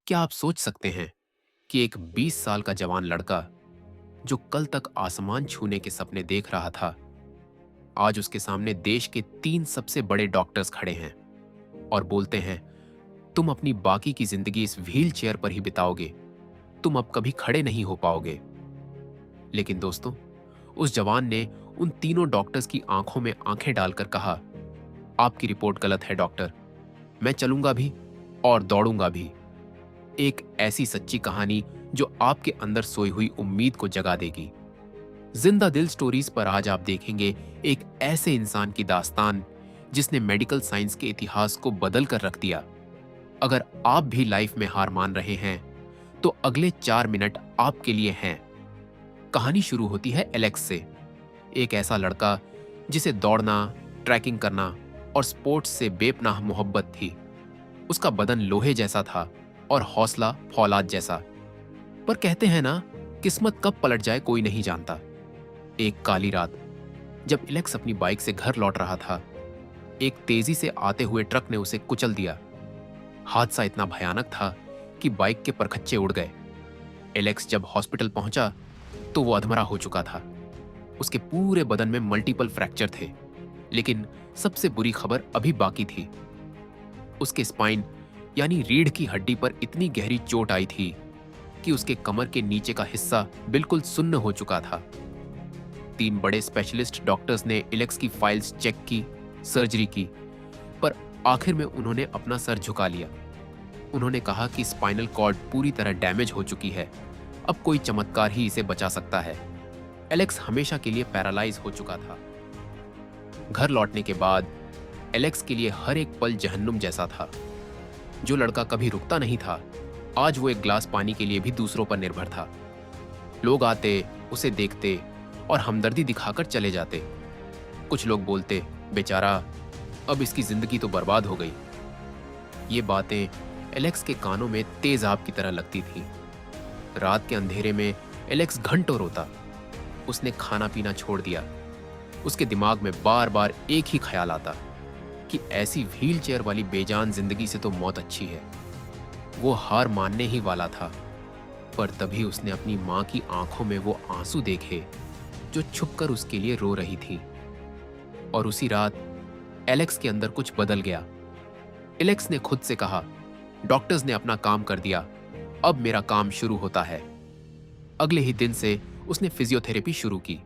क्या आप सोच सकते हैं कि एक 20 साल का जवान लड़का जो कल तक आसमान छूने के सपने देख रहा था, आज उसके सामने देश के 3 सबसे बड़े डॉक्टर्स खड़े हैं और बोलते हैं, तुम अपनी बाकी की जिंदगी इस व्हील चेयर पर ही बिताओगे, तुम अब कभी खड़े नहीं हो पाओगे। लेकिन दोस्तों, उस जवान ने उन तीनों डॉक्टर्स की आंखों में आंखें डालकर कहा, आपकी रिपोर्ट गलत है डॉक्टर, मैं चलूंगा भी और दौड़ूंगा भी। एक ऐसी सच्ची कहानी जो आपके अंदर सोई हुई उम्मीद को जगा देगी। जिंदा दिल स्टोरीज पर आज आप देखेंगे एक ऐसे इंसान की दास्तान जिसने मेडिकल साइंस के इतिहास को बदल कर रख दिया। अगर आप भी लाइफ में हार मान रहे हैं तो अगले 4 मिनट आपके लिए हैं। कहानी शुरू होती है एलेक्स से, एक ऐसा लड़का जिसे दौड़ना, ट्रैकिंग करना और स्पोर्ट्स से बेपनाह मोहब्बत थी। उसका बदन लोहे जैसा था और हौसला फौलाद जैसा। पर कहते हैं ना, किस्मत कब पलट जाए कोई नहीं जानता। एक काली रात जब एलेक्स अपनी बाइक से घर लौट रहा था, एक तेजी से आते हुए ट्रक ने उसे कुचल दिया। हादसा इतना भयानक था कि बाइक के परखच्चे उड़ गए। एलेक्स जब हॉस्पिटल पहुंचा तो वो अधमरा हो चुका था। उसके पूरे बदन में मल्टीपल फ्रैक्चर थे, लेकिन सबसे बुरी खबर अभी बाकी थी। उसके स्पाइन यानी रीढ़ की हड्डी पर इतनी गहरी चोट आई थी कि उसके कमर के नीचे का हिस्सा बिल्कुल सुन्न हो चुका था। 3 बड़े स्पेशलिस्ट डॉक्टर्स ने एलेक्स की फाइल्स चेक की, सर्जरी की, पर आखिर में उन्होंने अपना सर झुका लिया। उन्होंने कहा कि स्पाइनल कॉर्ड पूरी तरह डैमेज हो चुकी है, अब कोई चमत्कार ही इसे बचा सकता है। एलेक्स हमेशा के लिए पैरालाइज हो चुका था। घर लौटने के बाद एलेक्स के लिए हर एक पल जहन्नुम जैसा था। जो लड़का कभी रुकता नहीं था, आज वो एक ग्लास पानी के लिए भी दूसरों पर निर्भर था। लोग आते, उसे देखते और हमदर्दी दिखाकर चले जाते। कुछ लोग बोलते, बेचारा, अब इसकी जिंदगी तो बर्बाद हो गई। ये बातें एलेक्स के कानों में तेज आग की तरह लगती थी। रात के अंधेरे में एलेक्स घंटों रोता। उसने खाना पीना छोड़ दिया। उसके दिमाग में बार बार एक ही ख्याल आता कि ऐसी व्हील चेयर वाली बेजान जिंदगी से तो मौत अच्छी है। वो हार मानने ही वाला था, पर तभी उसने अपनी मां की आंखों में वो आंसू देखे जो छुपकर उसके लिए रो रही थी। और उसी रात एलेक्स के अंदर कुछ बदल गया। एलेक्स ने खुद से कहा, डॉक्टर्स ने अपना काम कर दिया, अब मेरा काम शुरू होता है। अगले ही दिन से उसने फिजियोथेरेपी शुरू की।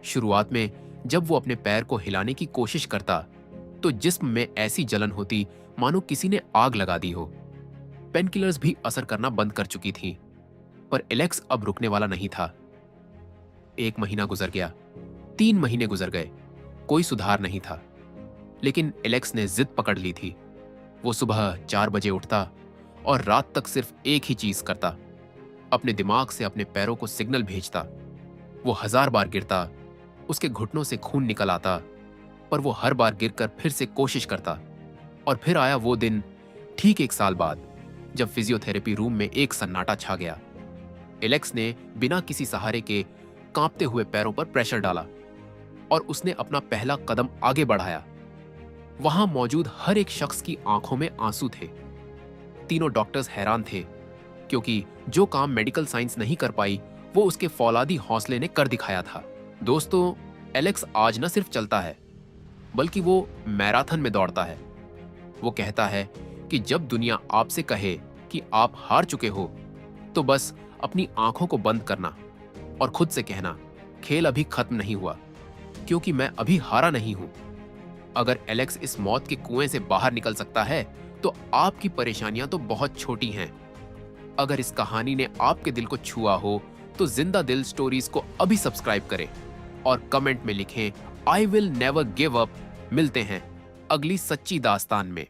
शुरुआत में जब वो अपने पैर को हिलाने की कोशिश करता तो जिस्म में ऐसी जलन होती मानो किसी ने आग लगा दी हो। पेनकिलर्स भी असर करना बंद कर चुकी थी, पर एलेक्स अब रुकने वाला नहीं था। 1 महीना गुजर गया, 3 महीने गुजर गए, कोई सुधार नहीं था। लेकिन एलेक्स ने जिद पकड़ ली थी। वो सुबह 4 बजे उठता और रात तक सिर्फ एक ही चीज करता, अपने दिमाग से अपने पैरों को सिग्नल भेजता। वो 1000 बार गिरता, उसके घुटनों से खून निकल आता, पर वो हर बार गिरकर फिर से कोशिश करता। और फिर आया वो दिन, ठीक 1 साल बाद, जब फिजियोथेरेपी रूम में एक सन्नाटा छा गया। एलेक्स ने बिना किसी सहारे के कांपते हुए पैरों पर प्रेशर डाला और उसने अपना पहला कदम आगे बढ़ाया। वहां मौजूद हर एक शख्स की आंखों में आंसू थे। तीनों डॉक्टर्स हैरान थे, क्योंकि जो काम मेडिकल साइंस नहीं कर पाई वो उसके फौलादी हौसले ने कर दिखाया था। दोस्तों, एलेक्स आज न सिर्फ चलता है, बल्कि वो मैराथन में दौड़ता है। वो कहता है कि जब दुनिया आपसे कहे कि आप हार चुके हो, तो बस अपनी आंखों को बंद करना और खुद से कहना, खेल अभी खत्म नहीं हुआ, क्योंकि मैं अभी हारा नहीं हूं। अगर एलेक्स इस मौत के कुएं से बाहर निकल सकता है, तो आपकी परेशानियां तो बहुत छोटी हैं। अगर इस कहानी ने आपके दिल को छुआ हो, तो जिंदा दिल स्टोरीज को अभी सब्सक्राइब करें और कमेंट में लिखें, I will never give up. मिलते हैं अगली सच्ची दास्तान में।